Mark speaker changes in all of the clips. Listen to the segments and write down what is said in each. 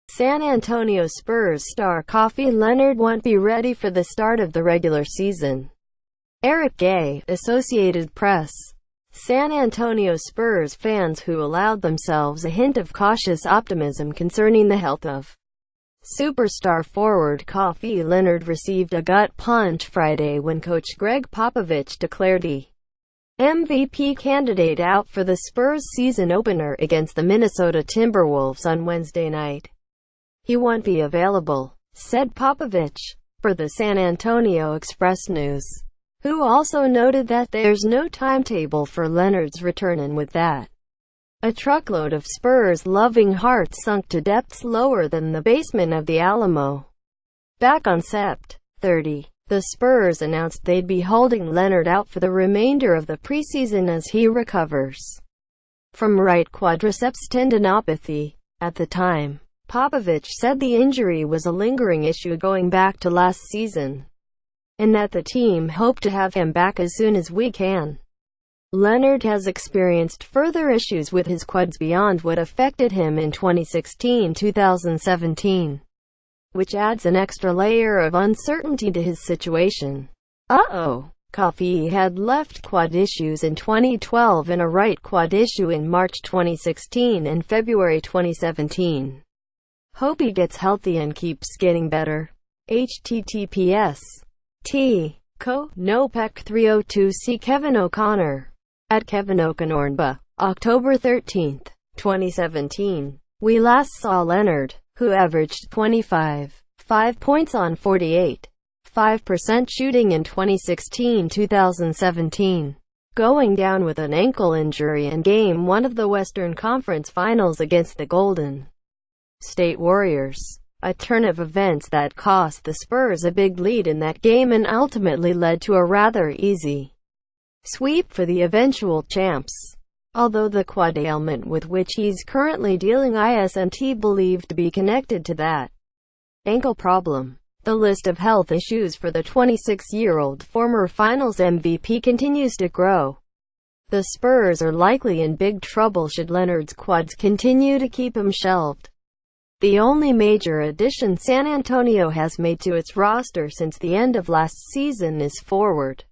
Speaker 1: San Antonio Spurs star Kawhi Leonard won't be ready for the start of the regular season. Eric Gay, Associated Press. San Antonio Spurs fans who allowed themselves a hint of cautious optimism concerning the health of superstar forward Kawhi Leonard received a gut punch Friday when coach Greg Popovich declared the MVP candidate out for the Spurs season opener against the Minnesota Timberwolves on Wednesday night. "He won't be available," said Popovich, for the San Antonio Express News, who also noted that there's no timetable for Leonard's return, and with that, a truckload of Spurs-loving hearts sunk to depths lower than the basement of the Alamo. Back on Sept. 30, the Spurs announced they'd be holding Leonard out for the remainder of the preseason as he recovers from right quadriceps tendinopathy. At the time, Popovich said the injury was a lingering issue going back to last season, and that the team hoped to have him back as soon as we can. Leonard has experienced further issues with his quads beyond what affected him in 2016-2017, which adds an extra layer of uncertainty to his situation. Kawhi had left quad issues in 2012 and a right quad issue in March 2016 and February 2017. Hope he gets healthy and keeps getting better. https://t.co.nopec302 See Kevin O'Connor at Kevin O'Connor. October 13, 2017. We last saw Leonard, who averaged 25.5 points on 48.5% shooting in 2016-2017, going down with an ankle injury in Game 1 of the Western Conference Finals against the Golden State Warriors, a turn of events that cost the Spurs a big lead in that game and ultimately led to a rather easy sweep for the eventual champs. Although the quad ailment with which he's currently dealing isn't believed to be connected to that ankle problem, the list of health issues for the 26-year-old former Finals MVP continues to grow. The Spurs are likely in big trouble should Leonard's quads continue to keep him shelved. The only major addition San Antonio has made to its roster since the end of last season is forward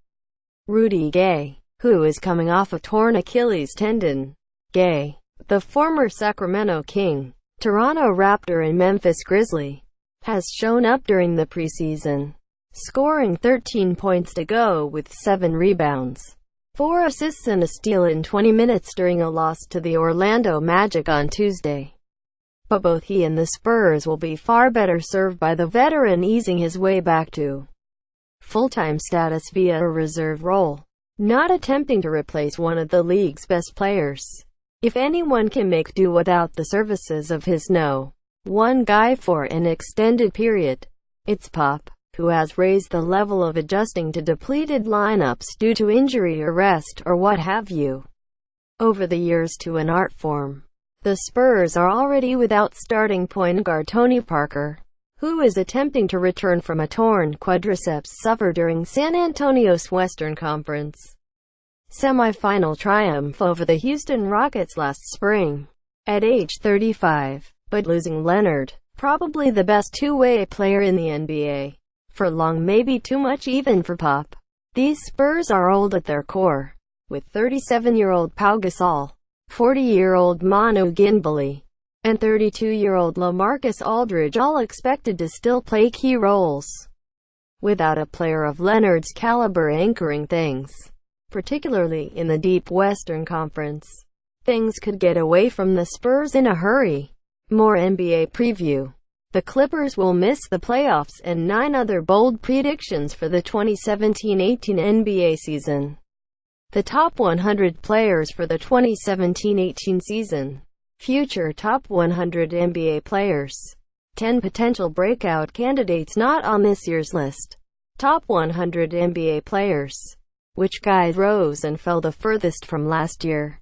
Speaker 1: Rudy Gay, who is coming off a torn Achilles tendon. Gay, the former Sacramento King, Toronto Raptor and Memphis Grizzly, has shown up during the preseason, scoring 13 points to go with 7 rebounds, 4 assists and a steal in 20 minutes during a loss to the Orlando Magic on Tuesday. But both he and the Spurs will be far better served by the veteran easing his way back to full-time status via a reserve role, not attempting to replace one of the league's best players. If anyone can make do without the services of his one guy for an extended period, it's Pop, who has raised the level of adjusting to depleted lineups due to injury or rest or what have you over the years to an art form. The Spurs are already without starting point guard Tony Parker, who is attempting to return from a torn quadriceps suffered during San Antonio's Western Conference semifinal triumph over the Houston Rockets last spring. At age 35, but losing Leonard, probably the best two-way player in the NBA, for long may be too much even for Pop. These Spurs are old at their core, with 37-year-old Pau Gasol, 40-year-old Manu Ginobili, and 32-year-old LaMarcus Aldridge all expected to still play key roles. Without a player of Leonard's caliber anchoring things, particularly in the deep Western Conference, things could get away from the Spurs in a hurry. More NBA preview. The Clippers will miss the playoffs and 9 other bold predictions for the 2017-18 NBA season. The top 100 players for the 2017-18 season. Future top 100 NBA players. 10 potential breakout candidates not on this year's list. Top 100 NBA players. Which guys rose and fell the furthest from last year?